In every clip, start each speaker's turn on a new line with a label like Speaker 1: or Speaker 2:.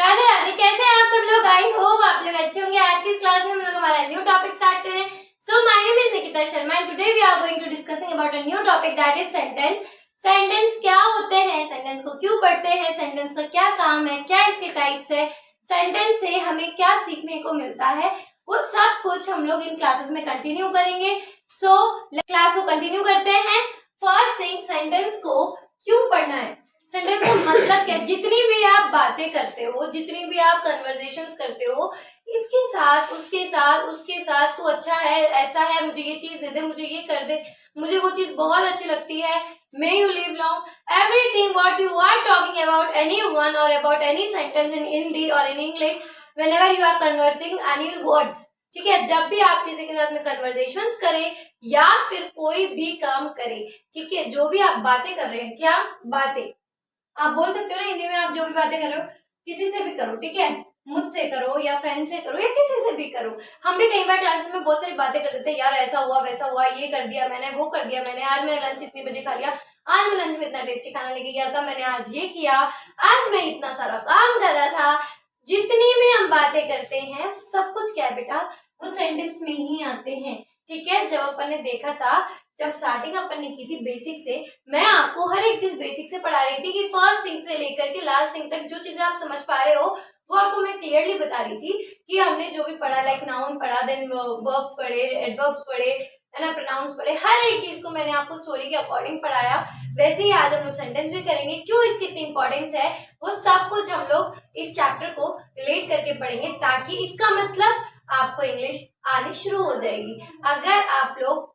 Speaker 1: राधे राधे, कैसे हैं आप सब लोग? आई होप आप लोग अच्छे होंगे। आज की इस क्लास में हम लोग हमारा न्यू टॉपिक स्टार्ट करें। So my name is Nikita Sharma and today we are going to discussing about a new topic that is sentence. Sentence क्या होते हैं, सेंटेंस को क्यों पढ़ते हैं, सेंटेंस का क्या काम है, क्या इसके टाइप्स है, सेंटेंस से हमें क्या सीखने को मिलता है, वो सब कुछ हम लोग इन क्लासेस में कंटिन्यू करेंगे। सो क्लास को कंटिन्यू करते हैं। फर्स्ट थिंग, सेंटेंस को क्यों पढ़ना है, सेंटेंस का मतलब क्या। जितनी भी आप बातें करते हो, जितनी भी आप कन्वर्सेशंस करते हो, इसके साथ उसके साथ उसके साथ, तू अच्छा है, ऐसा है, मुझे ये चीज दे दे, मुझे ये कर दे, मुझे वो चीज बहुत अच्छी लगती है, may you live long, everything what you are talking about anyone और about any sentence in Hindi और in English, whenever you are converting any words, ठीक है, जब भी आप किसी के साथ में कन्वर्सेशंस करें या फिर कोई भी काम करें, ठीक है, जो भी आप बातें कर रहे हैं, क्या बातें आप बोल सकते हो ना हिंदी में, आप जो भी बातें कर रहे हो किसी से भी करो, ठीक है, मुझसे करो या फ्रेंड से करो या किसी से भी करो। हम भी कई बार क्लासेस में बहुत सारी बातें कर देते हैं, यार ऐसा हुआ वैसा हुआ, ये कर दिया मैंने, वो कर दिया मैंने, आज मैंने लंच इतने बजे खा लिया, आज मैं लंच में इतना टेस्टी खाना लेके गया था, मैंने आज ये किया, आज मैं इतना सारा काम कर रहा था। जितनी भी हम बातें करते हैं सब कुछ क्या है बेटा, वो सेंटेंस में ही आते हैं, ठीक है। जब अपन ने देखा था, जब स्टार्टिंग अपन ने की थी बेसिक से, मैं आपको हर एक चीज बेसिक से पढ़ा रही थी कि फर्स्ट थिंग से लेकर के लास्ट थिंग तक जो चीजें आप समझ पा रहे हो वो आपको मैं क्लियरली बता रही थी कि हमने जो भी पढ़ा, लाइक नाउन पढ़ा, देन वर्ब्स पढ़े, एडवर्ब्स पढ़े, है ना, प्रोनाउंस पढ़े, हर एक चीज को मैंने आपको स्टोरी के अकॉर्डिंग पढ़ाया। वैसे ही आज हम लोग सेंटेंस भी करेंगे। क्यों इसकी इतनी इंपॉर्टेंस है वो सब कुछ हम लोग इस चैप्टर को रिलेट करके पढ़ेंगे, ताकि इसका मतलब आपको इंग्लिश आनी शुरू हो जाएगी। अगर आप लोग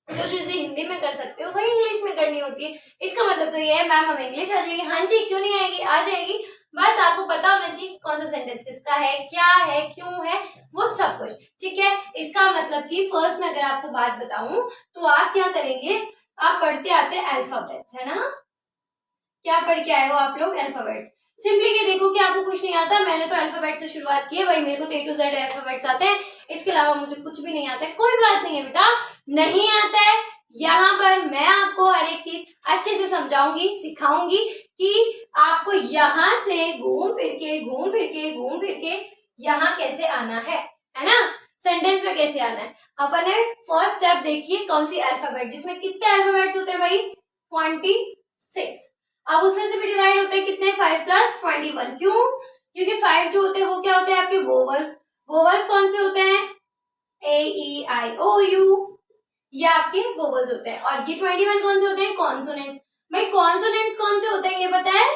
Speaker 1: जो चीजें हिंदी में कर सकते हो वही इंग्लिश में करनी होती है, इसका मतलब तो ये है मैम हमें इंग्लिश आ जाएगी। हाँ जी, क्यों नहीं आएगी, आ जाएगी, बस आपको पता होना चाहिए कौन सा सेंटेंस किसका है, क्या है, क्यों है, वो सब कुछ, ठीक है। इसका मतलब कि फर्स्ट में अगर आपको बात बताऊं तो आप क्या करेंगे, आप पढ़ते आते हैं अल्फाबेट्स, है ना, क्या पढ़ के आए हो आप लोग, अल्फाबेट्स। सिंपली ये देखो कि आपको कुछ नहीं आता, मैंने तो अल्फाबेट से शुरुआत की है भाई, मेरे को तो A to Z अल्फाबेट्स आते हैं, इसके अलावा मुझे कुछ भी नहीं आता है। कोई बात नहीं है बेटा, नहीं आता है, यहाँ पर मैं आपको हर एक चीज अच्छे से समझाऊंगी, सिखाऊंगी कि आपको यहाँ से घूम फिर के घूम फिर के घूम फिर के यहाँ कैसे आना है ना, सेंटेंस में कैसे आना है। अपन ने फर्स्ट स्टेप देखिए, कौन सी अल्फाबेट, जिसमें कितने अल्फाबेट्स होते हैं भाई, 26। अब उसमें से भी डिवाइड होते हैं कितने, 5 + 21। क्यों? क्योंकि 5 जो होते हैं वो क्या होते हैं आपके वोवल्स। वोवल्स कौन से होते हैं, A E I O U, ये आपके वोवल्स होते हैं। और ये 21 कौन से होते हैं, कॉन्सोनेंट्स। भाई कॉन्सोनेंट्स कौन से होते हैं ये पता है,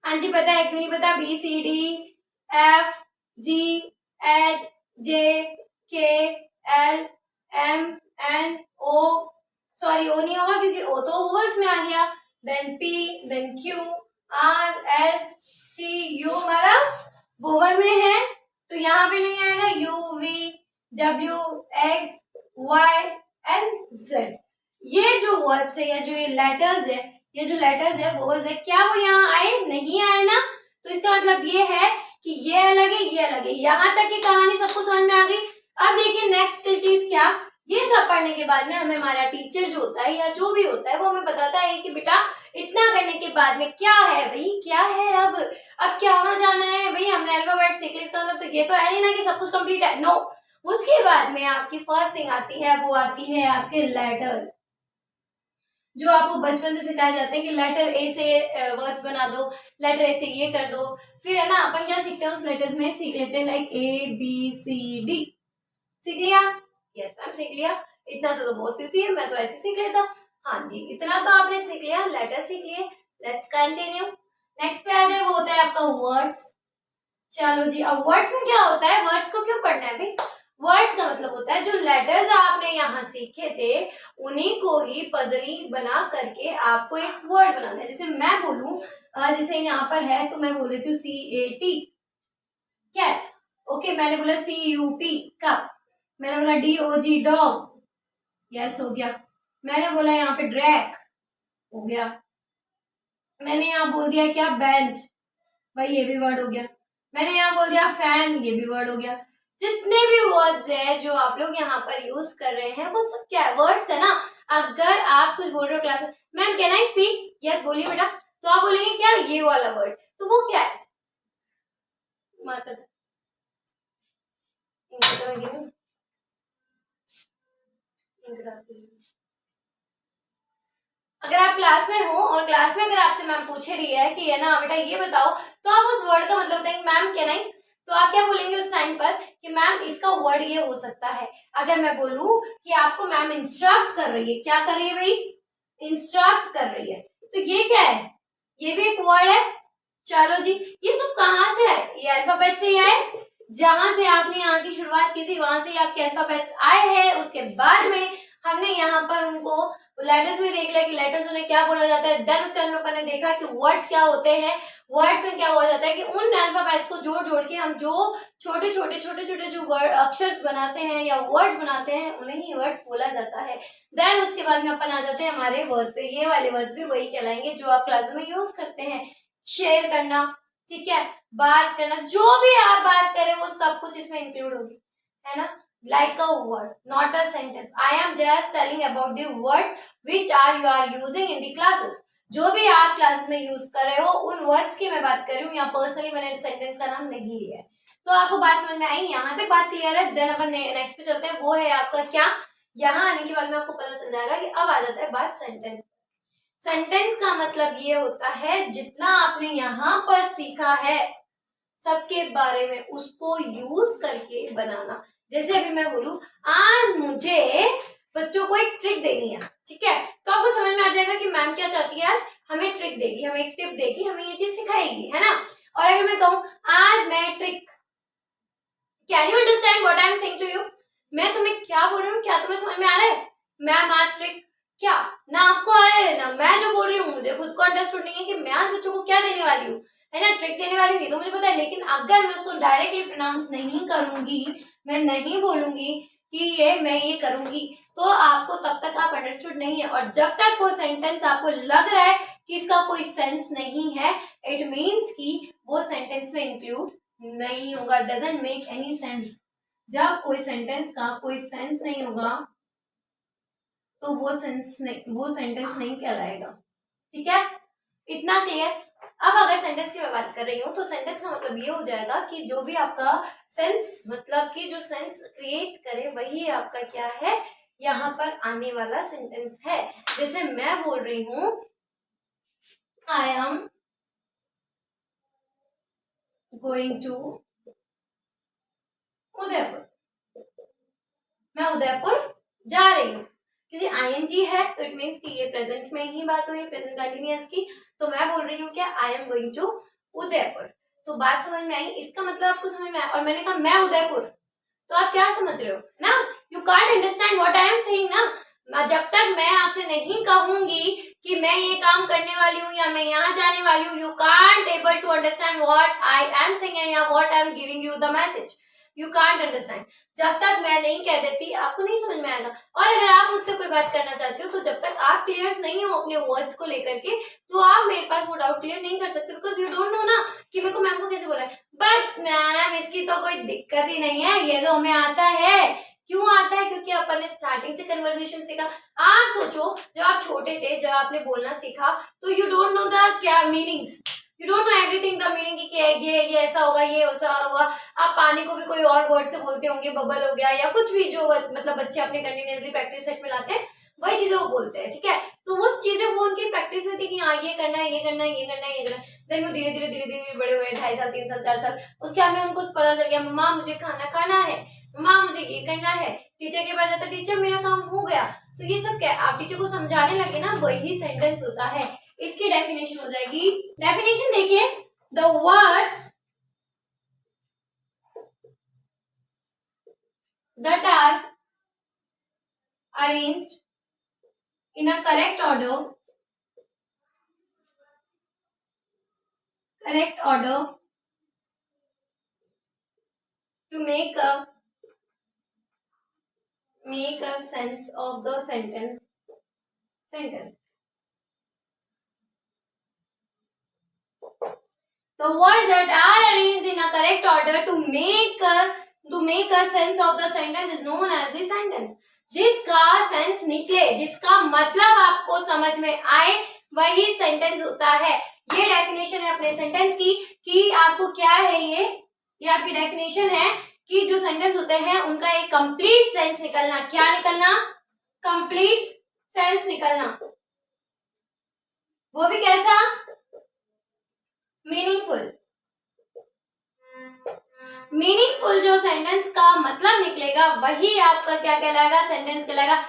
Speaker 1: हाँ जी पता है, क्यों नहीं पता, BCDFGHJKLMNO, सॉरी ओ नहीं होगा क्योंकि ओ तो वोवल्स में आ गया, then P, then Q, R, S, T, U हमारा वोवल में है, तो यहाँ पे नहीं आएगा U, V, W, X, Y and Z। ये जो वर्ड्स है या जो ये लेटर्स है, ये जो लेटर्स है वोवल्स है, क्या वो यहाँ आए, नहीं आए ना, तो इसका मतलब ये है कि ये अलग है, ये अलग है। यहाँ तक की कहानी सबको समझ में आ गई। अब देखिए नेक्स्ट चीज क्या, ये सब पढ़ने के बाद में हमें हमारा टीचर जो होता है या जो भी होता है वो हमें बताता है कि बेटा इतना करने के बाद में क्या है भाई, क्या है, अब क्या जाना है भाई, हमने अल्फाबेट सीख लिया, इसका मतलब तो ये तो है नहीं ना कि सब कुछ कंप्लीट है, नो। उसके बाद में आपकी फर्स्ट थिंग आती है, वो आती है आपके लेटर्स, जो आपको बचपन से सिखाए जाते हैं कि लेटर ए से वर्ड्स बना दो, लेटर ए से ये कर दो, फिर है ना अपन क्या सीखते हैं उस लेटर्स में, सीख लेते हैं लाइक ABCD, सीख लिया, यस मैम सीख लिया, इतना से तो बहुत ईजी है, मैं तो ऐसे सीख लेता, हाँ जी इतना तो आपने सीख लिया, लेटर सीख लिए। लेट्स कंटिन्यू, नेक्स्ट पे आते हैं, वो होता है आपका वर्ड्स। चलो जी, अब वर्ड्स में क्या होता है, वर्ड्स को क्यों पढ़ना है भाई, वर्ड्स का मतलब होता है जो लेटर्स आपने यहाँ सीखे थे उन्हीं को ही पजली बना करके आपको एक वर्ड बनाना है। जैसे मैं बोलूं, जैसे यहाँ पर है तो मैं बोल देती हूँ CAT, कैट, ओके, मैंने बोला CUP, कप, मैंने बोला DOG, डॉग, यस हो गया, मैंने बोला यहाँ पे ड्रैग, हो गया, मैंने यहाँ बोल दिया क्या, बेंच, भाई ये भी वर्ड हो गया, मैंने यहाँ बोल दिया फैन, ये भी वर्ड हो गया। जितने भी वर्ड्स है जो आप लोग यहाँ पर यूज कर रहे हैं वो सब क्या है, वर्ड्स है ना। अगर आप कुछ बोल रहे हो क्लास में, ma'am can I speak, yes बोलिए बेटा, तो आप बोलेंगे क्या, ये वाला वर्ड, तो वो क्या है, मार्क कर दो। अगर आप क्लास में हो और क्लास में अगर आपसे मैम पूछ रही है कि है ना बेटा ये बताओ, तो आप उस वर्ड का मतलब बताएंगे मैम क्या नहीं, तो आप क्या बोलेंगे उस टाइम पर कि मैम इसका वर्ड ये हो सकता है। अगर मैं बोलूं कि आपको मैम इंस्ट्रक्ट कर रही है, क्या कर रही है भाई, इंस्ट्रक्ट कर रही है, तो ये क्या है, ये भी एक वर्ड है। चलो जी, ये सब कहाँ से है, ये अल्फाबेट से ही आए, जहां से आपने यहाँ की शुरुआत की थी वहां से आपके अल्फाबेट्स आए हैं। उसके बाद में हमने यहाँ पर उनको लेटर्स में देख लिया कि लेटर्स उन्हें क्या बोला जाता है। देन उसके अंदर अपन ने देखा कि वर्ड्स क्या होते हैं। वर्ड्स में क्या हो जाता है कि उन अल्फाबेट्स को जोड़ जोड़ के हम जो छोटे छोटे जो वर्ड अक्षर्स बनाते हैं या वर्ड्स बनाते हैं उन्हें ही वर्ड्स बोला जाता है। देन उसके बाद में अपन आ जाते हैं हमारे वर्ड्स पे। ये वाले वर्ड्स भी वही कहलाएंगे जो आप क्लास में यूज करते हैं। शेयर करना, ठीक है, बात करना, जो भी आप बात करें वो सब कुछ इसमें इंक्लूड होगी, है ना। Like a word, not a sentence. I am just telling about the words which you are using in the classes. जो भी आप क्लासेस में यूज कर रहे हो उन वर्ड्स की मैं बात कर रही हूँ। यहाँ पर्सनली मैंने सेंटेंस का नाम नहीं लिया है। तो आपको बात समझ में आई, यहाँ तक बात क्लियर है। देन अपन नेक्स्ट पे चलते हैं, वो है आपका क्या, यहाँ आने के बाद में आपको पता चल जाएगा कि अब आ जाता है बात सेंटेंस। सेंटेंस का मतलब ये होता है जितना आपने यहाँ पर सीखा है सबके बारे में उसको यूज करके बनाना। जैसे अभी मैं बोलूं आज मुझे बच्चों को एक ट्रिक देनी है, ठीक है, तो आपको समझ में आ जाएगा कि मैम क्या चाहती है, आज हमें ट्रिक देगी, हमें एक टिप देगी, हमें ये चीज सिखाएगी, है ना। और अगर मैं कहूं आज मैं trick, can you understand what I am saying to you, मैं तुम्हें क्या बोल रही हूँ, क्या तुम्हें समझ में आ रहा है। मैम आज ट्रिक, क्या ना आपको आ रहा है ना मैं जो बोल रही हूँ मुझे खुद को अंडरस्टूड नहीं है कि मैं आज बच्चों को क्या देने वाली हूँ, है ना, ट्रिक देने वाली हूँ, तो मुझे पता है। लेकिन अगर मैं उसको डायरेक्टली प्रोनाउंस नहीं करूंगी, मैं नहीं बोलूंगी कि ये मैं ये करूंगी, तो आपको तब तक आप अंडरस्टूड नहीं है। और जब तक वो सेंटेंस आपको लग रहा है कि इसका कोई सेंस नहीं है, इट मीन्स कि वो सेंटेंस में इंक्लूड नहीं होगा, डजंट मेक एनी सेंस। जब कोई सेंटेंस का कोई सेंस नहीं होगा तो वो सेंटेंस नहीं कहलाएगा, ठीक है, इतना क्लियर। अब अगर सेंटेंस की मैं बात कर रही हूँ तो सेंटेंस का मतलब ये हो जाएगा कि जो भी आपका सेंस, मतलब कि जो सेंस क्रिएट करे वही आपका क्या है, यहाँ पर आने वाला सेंटेंस है। जैसे मैं बोल रही हूँ I am going to Udaipur, मैं उदयपुर जा रही हूँ, क्योंकि आईएनजी है तो इट मीन्स कि ये प्रेजेंट में ही बात हुई, प्रेजेंट कंटिन्यूअस की। तो मैं बोल रही हूँ क्या, I am going to Udaipur. तो बात समझ में आई, इसका मतलब आपको समझ में आया। और मैंने कहा मैं उदयपुर, तो आप क्या समझ रहे हो ना, you can't understand what I am saying ना। जब तक मैं आपसे नहीं कहूंगी कि मैं ये काम करने वाली हूँ या मैं यहाँ जाने वाली हूँ, you can't able to understand what I am saying and what I am giving you the message, you can't understand. जब तक मैं नहीं कह देती आपको नहीं समझ में आएगा। और अगर आप मुझसे कोई बात करना चाहते हो तो जब तक आप क्लियर नहीं हो अपने वर्ड्स को लेकर के, तो आप मेरे पास वो डाउट क्लियर नहीं कर सकते, बिकॉज यू डोंट नो ना कि मेरे को मैम को कैसे बोला है। बट मैम इसकी तो कोई दिक्कत ही नहीं है, ये तो हमें आता है। क्यों आता है, क्योंकि अपन ने स्टार्टिंग से कन्वर्सेशन सीखा। आप सोचो जब आप छोटे थे, जब आपने बोलना सीखा, तो यू डोंट नो द क्या meanings, you don't know everything the meaning की ये ऐसा होगा, ये ऐसा होगा। आप पानी को भी कोई और वर्ड से बोलते होंगे, बबल हो गया या कुछ भी, जो मतलब बच्चे अपने कंटिन्यूअसली प्रैक्टिस सेट में लाते हैं वही चीजें वो बोलते हैं, ठीक है। तो वो चीजें वो उनकी प्रैक्टिस में थी कि हाँ ये करना है, ये करना है, ये करना है, ये करना है। देन वो धीरे धीरे बड़े हुए, 2.5 साल 3 साल 4 साल, उसके बाद में उनको पता चल गया मम्मा मुझे खाना खाना है, मम्मा मुझे ये करना है। टीचर के पास जाता, टीचर मेरा काम हो गया। तो ये सब क्या, आप टीचर को समझाने लगे ना, वही सेंटेंस होता है। इसकी डेफिनेशन हो जाएगी, डेफिनेशन देखिए, the words that are arranged in a correct order to make a sense of the sentence. The words that are arranged in a correct order to make a sense of the sentence is known as the sentence. जिसका sense निकले, जिसका मतलब आपको समझ में आए, वही sentence होता है। ये डेफिनेशन है अपने सेंटेंस की कि आपको क्या है, ये ये आपकी डेफिनेशन है कि जो सेंटेंस होते हैं उनका एक कंप्लीट सेंस निकलना। क्या निकलना? कंप्लीट सेंस निकलना। वो भी कैसा? मीनिंगफुल। मीनिंगफुल जो सेंटेंस का मतलब निकलेगा वही आपका क्या कहलाएगा? सेंटेंस कहलाएगा।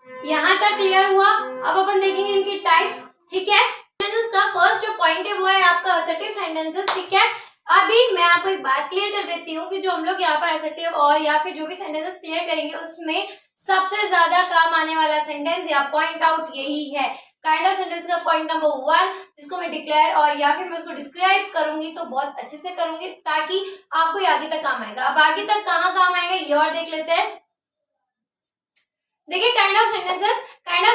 Speaker 1: यहां तक क्लियर हुआ? अब अपन देखेंगे इनकी टाइप्स। ठीक है, सेंटेंस का फर्स्ट जो पॉइंट है वो है आपका असर्टिव सेंटेंसेस। ठीक है, अभी मैं आपको एक बात क्लियर कर देती हूँ कि जो हम लोग यहाँ पर असर्टिव और या फिर जो भी सेंटेंसेस क्लियर करेंगे उसमें सबसे ज्यादा काम आने वाला सेंटेंस या पॉइंट आउट यही है। काइंड ऑफ सेंटेंस का पॉइंट नंबर 1 जिसको मैं डिक्लेयर और या फिर मैं उसको डिस्क्राइब करूंगी तो बहुत अच्छे से करूंगी ताकि आपको आगे तक काम आएगा। अब आगे तक कहाँ काम आएगा ये और देख लेते हैं। देखिए काइंड ऑफ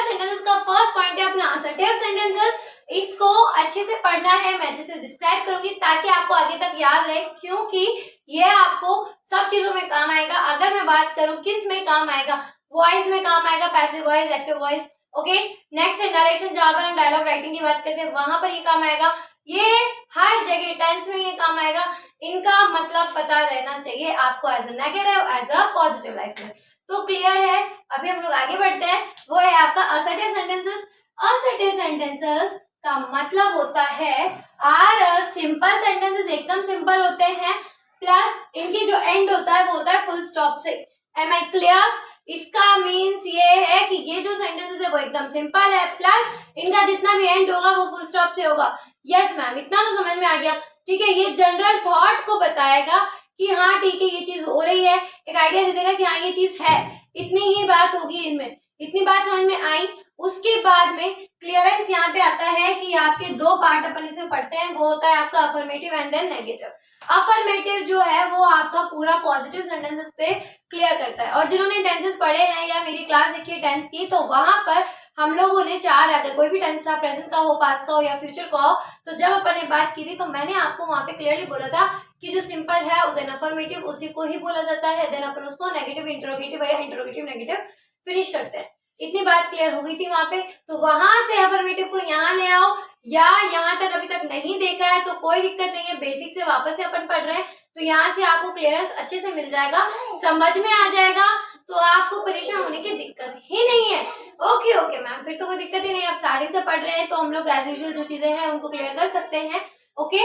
Speaker 1: सेंटेंसेस का फर्स्ट पॉइंट है अपना असर्टिव सेंटेंसेस। इसको अच्छे से पढ़ना है, मैं अच्छे से डिस्क्राइब करूंगी ताकि आपको आगे तक याद रहे, क्योंकि ये आपको सब चीजों में काम आएगा। अगर मैं बात करूं किस में काम आएगा, वॉइस में काम आएगा, passive voice, active voice. Okay, next है नरेशन, जहां पर हम डायलॉग राइटिंग की बात करते हैं वहां पर ये काम आएगा। ये हर जगह टेंस में ये काम आएगा। इनका मतलब पता रहना चाहिए आपको as a negative as a positive life में। तो क्लियर है? अभी हम लोग आगे बढ़ते हैं। वो है आपका असर्टिव सेंटेंसेस। असर्टिव सेंटेंसेस का मतलब होता है आर सिंपल सेंटेंसेस, एकदम सिंपल होते हैं, प्लस इनकी जो एंड होता है वो होता है फुल स्टॉप से। Am I clear? इसका मीन्स ये है कि ये जो सेंटेंसेस है वो एकदम सिंपल है, प्लस इनका जितना भी एंड होगा वो फुल स्टॉप से होगा। यस मैम, इतना तो समझ में आ गया। ठीक है, ये जनरल थॉट को बताएगा कि हाँ ठीक है ये चीज हो रही है, एक आइडिया दे देगा कि हाँ ये चीज है। इतनी ही बात होगी इनमें, इतनी बात समझ में आई। उसके बाद में क्लियरेंस यहाँ पे आता है कि आपके दो पार्ट अपन इसमें पढ़ते हैं, वो होता है आपका affirmative and then negative. Affirmative जो है वो आपका पूरा पॉजिटिव सेंटेंसेस पे क्लियर करता है। और जिन्होंने टेंसेस पढ़े हैं या मेरी क्लास देखी है टेंस की, तो वहां पर हम लोगों ने चार, अगर कोई भी टेंस था, प्रेजेंट का हो, पास्ट का हो या फ्यूचर का हो, तो जब अपन ने बात की थी तो मैंने आपको वहां पे क्लियरली बोला था कि जो सिंपल है देन अफर्मेटिव उसी को ही बोला जाता है, देन अपन उसको नेगेटिव इंटरोगेटिव या इंटरोगेटिव नेगेटिव फिनिश करते हैं। इतनी बात क्लियर हो गई थी वहां पे। तो वहां से अफर्मेटिव को यहाँ ले आओ, या यहाँ तक अभी तक नहीं देखा है तो कोई दिक्कत नहीं है, बेसिक से वापस से अपन पढ़ रहे हैं तो यहाँ से आपको क्लियरेंस अच्छे से मिल जाएगा, समझ में आ जाएगा, तो आपको परेशान होने की दिक्कत ही नहीं है। ओके ओके मैम, फिर तो कोई दिक्कत ही नहीं। आप स्टार्टिंग से पढ़ रहे हैं तो हम लोग एज यूजुअल जो चीजें हैं उनको क्लियर कर सकते हैं। ओके,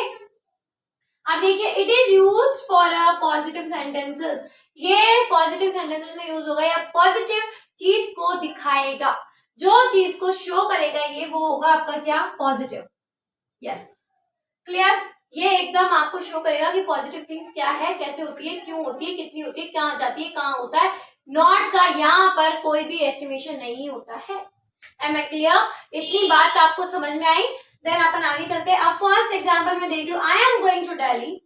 Speaker 1: अब देखिए it is use for a positive sentences. ये पॉजिटिव सेंटेंसेस में यूज होगा या पॉजिटिव चीज को दिखाएगा, जो चीज को शो करेगा ये वो होगा आपका क्या? पॉजिटिव। Yes, clear? ये एकदम आपको शो करेगा कि पॉजिटिव थिंग्स क्या है, कैसे होती है, क्यों होती है, कितनी होती है, कहाँ जाती है, कहाँ होता है। नॉट का यहाँ पर कोई भी एस्टिमेशन नहीं होता है। Am I clear? इतनी बात आपको समझ में आई? देन अपन आगे चलते हैं। अब फर्स्ट एग्जाम्पल में देख लो, I am going to Delhi,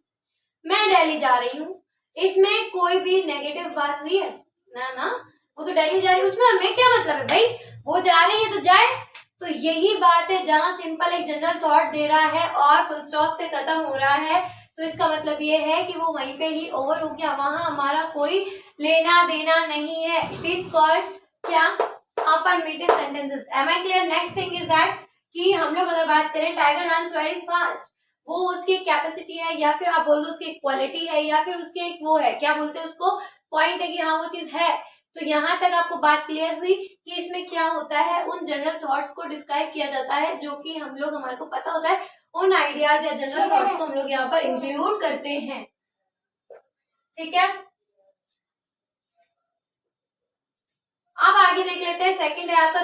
Speaker 1: मैं दिल्ली जा रही हूँ। इसमें कोई भी नेगेटिव बात हुई है? ना ना, वो तो दिल्ली जा रही है, उसमें हमें क्या मतलब है भाई, वो जा रही है तो जाए। तो यही बात है जहां सिंपल एक जनरल थॉट दे रहा है और फुल स्टॉप से खत्म हो रहा है, तो इसका मतलब ये है कि वो वहीं पे ही ओवर हो गया, वहां हमारा कोई लेना देना नहीं है। इट इज कॉल्ड क्या? Affirmative sentences. Am I clear? Next thing is that कि हम लोग अगर बात करें टाइगर रन्स वेरी फास्ट, वो उसकी कैपेसिटी है या फिर आप बोल दो उसकी क्वालिटी है या फिर उसके एक वो है, क्या बोलते हैं उसको, पॉइंट है कि हाँ वो चीज है। तो यहाँ तक आपको बात क्लियर हुई कि इसमें क्या होता है, उन जनरल थॉट्स को डिस्क्राइब किया जाता है जो कि हम लोग, हमारे को पता होता है, उन आइडियाज या जनरल थॉट्स को हम लोग यहाँ पर इंक्लूड करते हैं। ठीक है, अब आगे देख लेते हैं। सेकंड है आपका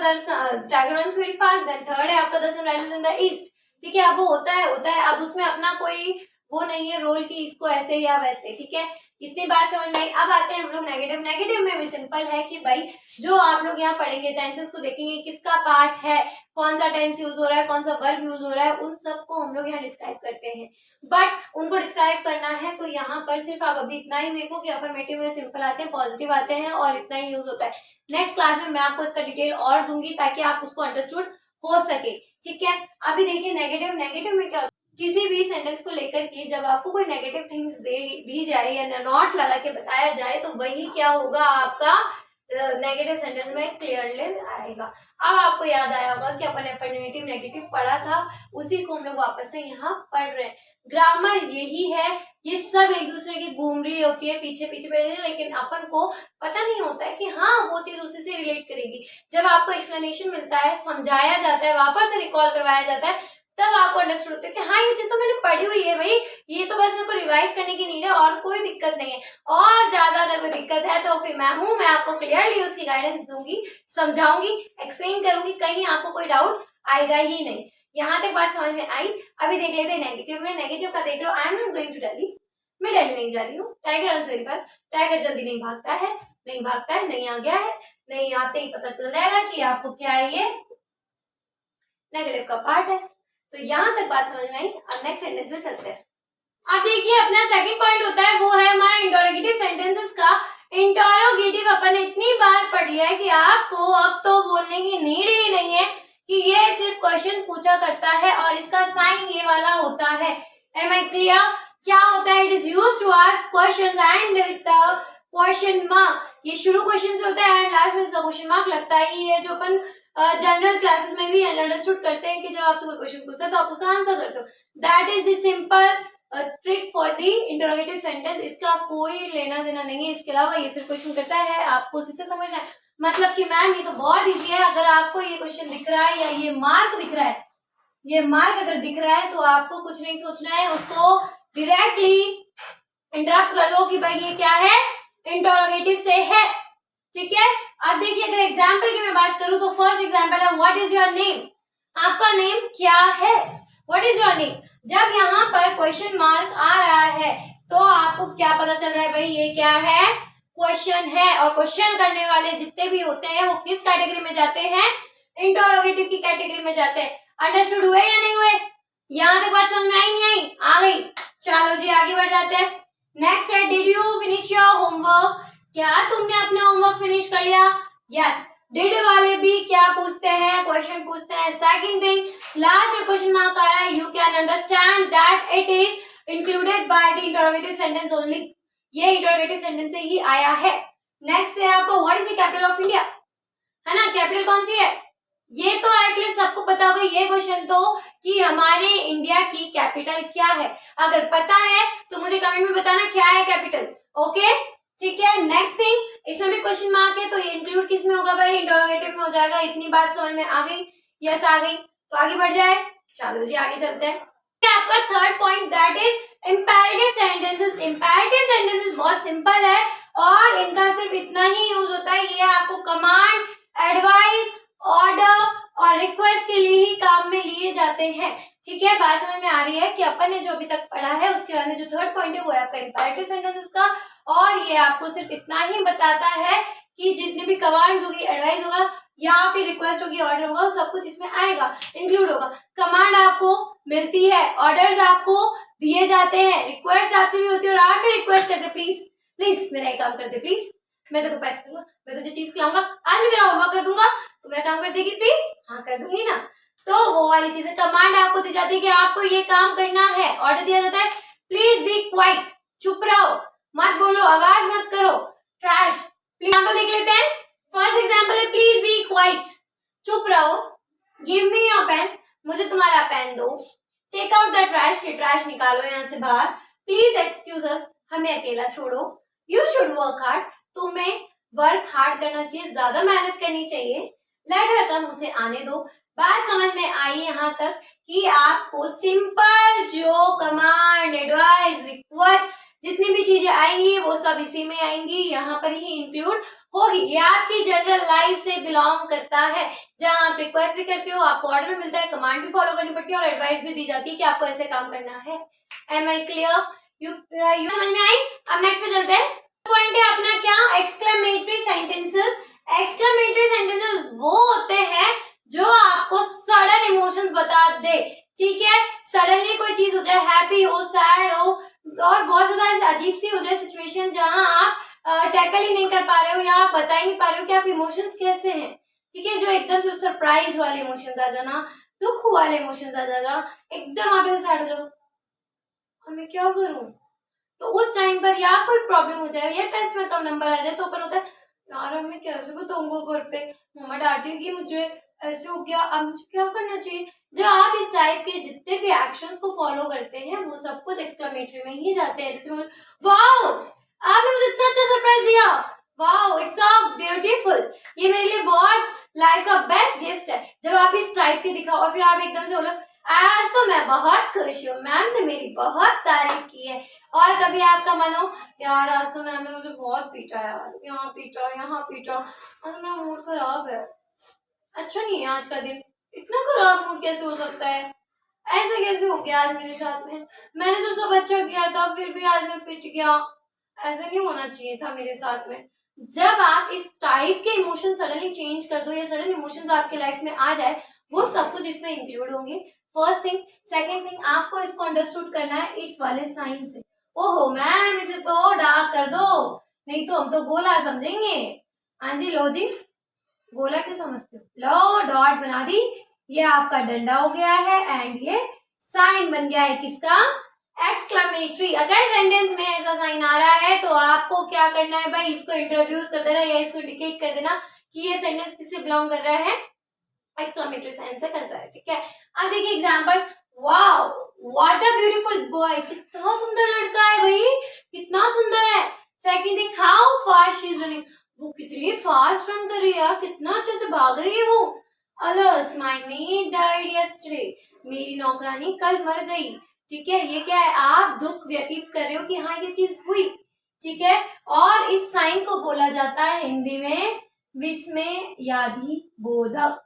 Speaker 1: tiger runs very fast, then third है आपका the sun rises in the east. ठीक है, अब वो होता है, अब उसमें अपना कोई वो नहीं है रोल कि इसको ऐसे या वैसे। ठीक है, इतनी बात समझ में आई। अब आते हैं हम लोग नेगेटिव। नेगेटिव में भी सिंपल है कि भाई जो आप लोग यहाँ पढ़ेंगे टेंसेस को देखेंगे, किसका पार्ट है, कौन सा टेंस यूज हो रहा है, कौन सा वर्ब यूज हो रहा है, उन सबको हम लोग यहाँ डिस्क्राइब करते हैं। बट उनको डिस्क्राइब करना है तो यहाँ पर सिर्फ आप अभी इतना ही देखो कि अफर्मेटिव में सिंपल आते हैं, पॉजिटिव आते हैं और इतना ही यूज होता है। नेक्स्ट क्लास में मैं आपको इसका डिटेल और दूंगी ताकि आप उसको अंडरस्टूड हो सके। ठीक है, अभी देखिए नेगेटिव। नेगेटिव में क्या होता है, किसी भी सेंटेंस को लेकर के जब आपको कोई नेगेटिव थिंग्स दी जाए या नॉट लगा के बताया जाए तो वही क्या होगा, आपका नेगेटिव सेंटेंस में क्लियरली आएगा। अब आपको याद आया होगा कि अपन एफर्मेटिव नेगेटिव पढ़ा था, उसी को हम लोग वापस से यहाँ पढ़ रहे हैं। ग्रामर यही है, ये सब एक दूसरे की घूम रही होती है पीछे पीछे पीछे, लेकिन अपन को पता नहीं होता है कि हाँ वो चीज उसी से रिलेट करेगी। जब आपको एक्सप्लेनेशन मिलता है, समझाया जाता है, वापस से रिकॉल करवाया जाता है, तब आपको अंडरस्टूड होता है कि हाँ ये चीज तो मैंने पढ़ी हुई है भाई, ये तो बस मेरे को रिवाइज करने की नीड है और कोई दिक्कत नहीं है। और ज्यादा अगर कोई दिक्कत है तो फिर मैं आपको क्लियरली उसकी गाइडेंस दूंगी, समझाऊंगी, एक्सप्लेन करूंगी, कहीं आपको कोई डाउट आएगा ही नहीं। यहाँ तक बात समझ में आई। अभी देख लेते हैं नेगेटिव में। नेगेटिव का देख लो, I am not going to Delhi, मैं दिल्ली नहीं जा रही हूँ। Tiger runs very fast, tiger जल्दी नहीं भागता है, नहीं भागता है, नहीं आ गया है, नहीं आते ही पता चल जाएगा कि आपको क्या है, ये नेगेटिव का पार्ट है। तो यहाँ तक बात समझ में आई। अब नेक्स्ट सेंटेंस में चलते हैं। अब देखिए अपना सेकंड पॉइंट होता है वो है हमारा इंटरोगेटिव सेंटेंसेस का। इंटरोगेटिव अपन ने इतनी बार पढ़ लिया है कि आपको अब तो बोलने की नीड ही नहीं है कि ये सिर्फ क्वेश्चंस पूछा करता है और इसका साइन ये वाला होता है। Am I clear? क्या होता है? It is used to ask questions and with the question mark. ये शुरू क्वेश्चन से होता है एंड लास्ट में इसका क्वेश्चन मार्क लगता ही है, जो अपन जनरल क्लासेस में भी अंडरस्टूड करते हैं कि जब आपसे कोई क्वेश्चन पूछता है तो आप उसका आंसर करते हो। That is the simple trick for the interrogative sentence. इसका कोई लेना देना नहीं है, इसके अलावा ये सिर्फ क्वेश्चन करता है, आपको उसी से समझना है। मतलब कि मैम ये तो बहुत इजी है, अगर आपको ये क्वेश्चन दिख रहा है या ये मार्क दिख रहा है, ये मार्क अगर दिख रहा है तो आपको कुछ नहीं सोचना है, उसको डायरेक्टली इंटरप्ट कर दो कि भाई ये क्या है, इंटरोगेटिव से है। ठीक है। अब देखिए अगर एग्जाम्पल की मैं बात करूं तो फर्स्ट एग्जाम्पल है व्हाट इज योर नेम। आपका नेम क्या है? What is your name. जब यहाँ पर क्वेश्चन मार्क आ रहा है तो आपको क्या पता चल रहा है भाई ये क्या है, क्वेश्चन है। और क्वेश्चन करने वाले जितने भी होते हैं वो किस कैटेगरी में जाते हैं, इंटरोगेटिव की कैटेगरी में जाते हैं। अंडरस्टूड हुए या नहीं हुए? यहाँ तक बात समझ में आई नहीं आई? आ गई। चलो जी आगे बढ़ जाते हैं। नेक्स्ट है did you finish your homework. क्या तुमने अपना होमवर्क फिनिश कर लिया? यस। डिड वाले भी क्या पूछते हैं, क्वेश्चन पूछते हैं। सेकंड थिंग, लास्ट में क्वेश्चन मार्क आ रहा है, you can understand that it is included by the interrogative sentence only. ये इंटरोगेटिव सेंटेंस से ही आया है। नेक्स्ट है आपको what is the capital of India, है ना, कैपिटल कौन सी है? ये तो एटलीस्ट सबको पता होगा ये क्वेश्चन तो कि हमारे इंडिया की कैपिटल क्या है। अगर पता है तो मुझे कमेंट में बताना क्या है कैपिटल। ओके ठीक है। नेक्स्ट थिंग, इसमें भी क्वेश्चन मार्क है तो ये इंक्लूड किस में होगा भाई, इंटरोगेटिव में हो जाएगा। इतनी बात समझ में आ गई? यस आ गई। तो आगे बढ़ जाए। चलो जी आगे चलते हैं। आपका third point that is imperative sentences. Imperative sentences बहुत सिंपल है और इनका सिर्फ इतना ही यूज होता है, ये आपको कमांड, एडवाइस, ऑर्डर और रिक्वेस्ट के लिए ही काम में लिए जाते हैं। ठीक है। बात समझ में आ रही है कि अपन ने जो अभी तक पढ़ा है उसके बारे में जो थर्ड पॉइंट है वो है आपका इंपैरेटिव सेंटेंसेस का। और ये आपको सिर्फ इतना ही बताता है कि जितने भी कमांड्स होगी, एडवाइस होगा या फिर रिक्वेस्ट होगी, ऑर्डर होगा, सब कुछ इसमें आएगा, इंक्लूड होगा। कमांड आपको मिलती है, ऑर्डर्स आपको दिए जाते हैं, रिक्वेस्ट आपसे भी होती है और आप भी रिक्वेस्ट करते प्लीज प्लीज मेरा ये काम कर दे, प्लीज मैं तेरे को पैसे दूंगा, मैं तुझे चीज खिलाऊंगा, आज मैं तेरा होमवर्क कर दूंगा, तू मेरा काम कर देगी प्लीज। हाँ कर दूंगी ना। तो वो वाली चीजें कमांड आपको दी जाती है कि आपको ये काम करना है। ऑर्डर दिया जाता है प्लीज बी क्वाइट, चुप रहो, मत बोलो, आवाज मत करो, ट्रैश। एग्जाम्पल देख लेते हैं। फर्स्ट एग्जाम्पल है प्लीज बी क्वाइट, चुप रहो, गिव मी योर पेन, मुझे तुम्हारा पेन दो, टेक आउट द ट्रैश, ये ट्रैश निकालो यहाँ से बाहर, प्लीज एक्सक्यूज अस, हमें अकेला छोड़ो, यू शुड वर्क हार्ड, तुम्हें वर्क हार्ड करना चाहिए, ज्यादा मेहनत करनी चाहिए, लेट हर कम, उसे आने दो। बात समझ में आई यहाँ तक कि आपको सिंपल जो कमांड, एडवाइस, रिक्वेस्ट जितनी भी चीजें आएंगी वो सब इसी में आएंगी, यहाँ पर ही इंक्लूड होगी। ये आपकी जनरल लाइफ से बिलोंग करता है, जहाँ आप रिक्वेस्ट भी करते हो, आपको ऑर्डर भी मिलता है, कमांड भी फॉलो करनी पड़ती है और एडवाइस भी दी जाती है कि आपको ऐसे काम करना है। Am I clear? यू समझ में आई? अब नेक्स्ट पे चलते हैं। पॉइंट है अपना क्या, एक्सक्लेमेटरी सेंटेंसेस। एक्सक्लेमेटरी सेंटेंसेस वो होते हैं जो आपको सडन इमोशंस बता दे। ठीक है। सडनली कोई चीज हो जाए, हैप्पी हो, सैड हो और बहुत ज्यादा अजीब सी हो जाए सिचुएशन जहां आप टैकल ही नहीं कर पा रहे हो या आप बता ही नहीं पा रहे हो कि आप इमोशंस कैसे हैं। ठीक है। जो एकदम से सरप्राइज वाले इमोशंस आ जाना, दुख वाले इमोशंस आ जाना, एकदम आप सैड हो जाओ, मैं क्या करूं, तो उस टाइम पर या कोई प्रॉब्लम हो जाए या टेस्ट में कम नंबर आ जाए तो अपन होता है यार अब मैं कैसे बताऊंगा घर पे, मम्मा डांटेगी मुझे, ऐसे हो गया, अब मुझे क्या करना चाहिए। जब आप इस टाइप के जितने भी एक्शंस को फॉलो करते हैं वो सब कुछ एक्सक्लेमेटरी में ही जाते हैं। जैसे वाओ, आपने मुझे इतना अच्छा सरप्राइज दिया, वाओ इट्स सो ब्यूटीफुल, ये मेरे लिए बहुत लाइफ का बेस्ट गिफ्ट है। जब आप इस टाइप के दिखाओ और फिर आप एकदम से बोलो आज तो मैं बहुत खुश हूँ, मैम ने मेरी बहुत तारीफ की है। और कभी आपका मन हो यार आज तो मैम ने मुझे बहुत पीटा यार, यहाँ पीटा यहाँ पीटा, आज मेरा मूड खराब है, अच्छा नहीं है आज का दिन, इतना खराब मूड कैसे हो सकता है, ऐसे कैसे हो गया आज मेरे साथ में, मैंने तो सब अच्छा किया था फिर भी आज मैं पिट गया, ऐसे नहीं होना चाहिए था मेरे साथ में। जब आप इस टाइप के इमोशन सडनली चेंज कर दो या सडन इमोशंस आपके लाइफ में आ जाए, वो सब कुछ इसमें इंक्लूड होंगे। फर्स्ट थिंग, सेकंड थिंग, आपको इसको अंडरस्टूड करना है इस वाले साइन से। ओहो मैम इसे तो डार्क कर दो, नहीं तो हम तो गोला समझेंगे। हाँ जी लो जी, गोला क्यों समझते हो, लो डॉट बना दी, ये आपका डंडा हो गया है एंड ये साइन बन गया है किसका, एक्सक्लेमेटरी। अगर सेंटेंस में ऐसा साइन आ रहा है तो आपको क्या करना है भाई, इसको इंट्रोड्यूस कर देना या इसको इंडिकेट कर देना कि ये सेंटेंस किससे बिलोंग कर रहा है, एक्सक्लेमेटरी साइन से कर रहा है, ठीक है। अब देखिए example, wow what a beautiful boy, कितना सुंदर लड़का है भाई, कितना सुंदर है। Second thing, how fast she is running, वो कितनी फास्ट रन कर रही है, कितना अच्छे से भाग रही है वो। अलस माय मेड डाइड यस्टरडे, मेरी नौकरानी कल मर गई, ठीक है। ये क्या है, आप दुख व्यतीत कर रहे हो कि हाँ ये चीज हुई, ठीक है। और इस साइन को बोला जाता है हिंदी में विस्मयादि बोधक,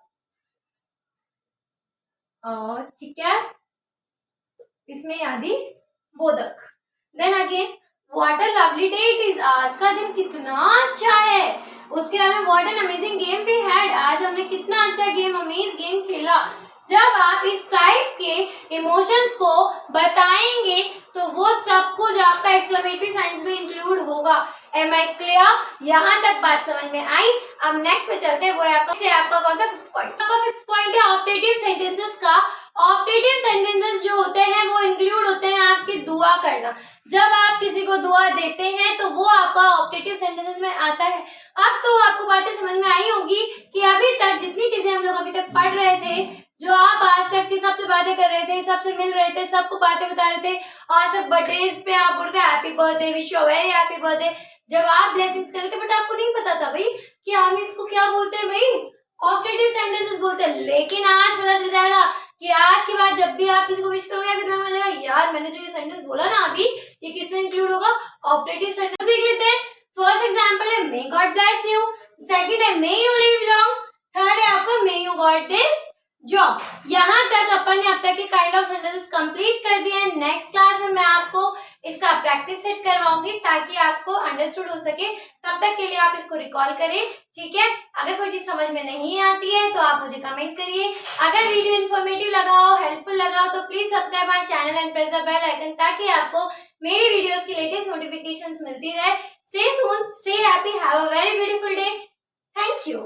Speaker 1: और ठीक है, विस्मयादि बोधक। Then again, what a lovely day it is, आज का दिन कितना अच्छा है। उसके अलावा what an amazing game we had, आज हमने कितना अच्छा गेम, अमेज गेम खेला। जब आप इस टाइप के इमोशंस को बताएंगे तो वो सब कुछ आपका एक्सक्लेमेटरी साइंस में इंक्लूड होगा। एम आई क्लियर, यहाँ तक बात समझ में आई। अब नेक्स्ट में चलते हैं, वो है आपका कौन सा फिफ्थ पॉइंट। आपका फिफ्थ पॉइंट है ऑप्टेटिव सेंटेंसेस का। ऑप्टेटिव सेंटेंसेस जो होते हैं वो इंक्लूड होते हैं आपकी दुआ करना। जब आप किसी को दुआ देते हैं तो वो आपका ऑप्टेटिव सेंटेंसेस में आता है। अब तो आपको बातें समझ में आई होगी कि अभी तक जितनी चीजें हम लोग अभी तक पढ़ रहे थे, जो आप आज तक की सबसे बातें कर रहे थे, सबसे मिल रहे थे, सबको बातें बता रहे थे, आज तक बर्थडेज पे आप बोल रहे थे happy birthday, wish you very happy birthday, जब आप ब्लेसिंग्स कर रहे थे, बट आपको नहीं पता था भाई कि हम इसको क्या बोलते हैं भाई, ऑप्टेटिव सेंटेंसेस बोलते हैं। लेकिन आज पता चल जाएगा कि आज के बाद जब भी आप किसी को विश करोगे आपके दिमाग में लगेगा यार मैंने जो ये सेंटेंस बोला ना अभी, ये किसमें इंक्लूड होगा, ऑपरेटिव सेंटेंस। देख लेते हैं। फर्स्ट एग्जांपल है may God bless you, second है may you live long, third है आपका may you got this job. यहाँ तक अपन ने अब तक के काइंड ऑफ सेंटेंसेस कंप्लीट कर दिए हैं। नेक्स्ट क्लास में मैं आपको इसका प्रैक्टिस सेट करवाऊंगी ताकि आपको अंडरस्टूड हो सके। तब तक के लिए आप इसको रिकॉल करें, ठीक है। अगर कोई चीज समझ में नहीं आती है तो आप मुझे कमेंट करिए। अगर वीडियो इन्फॉर्मेटिव लगा हो, हेल्पफुल लगा हो तो please subscribe my channel and press the bell icon ताकि आपको मेरी वीडियोस की लेटेस्ट नोटिफिकेशंस मिलती रहे। Stay soon, stay happy, have a very beautiful day. Thank you.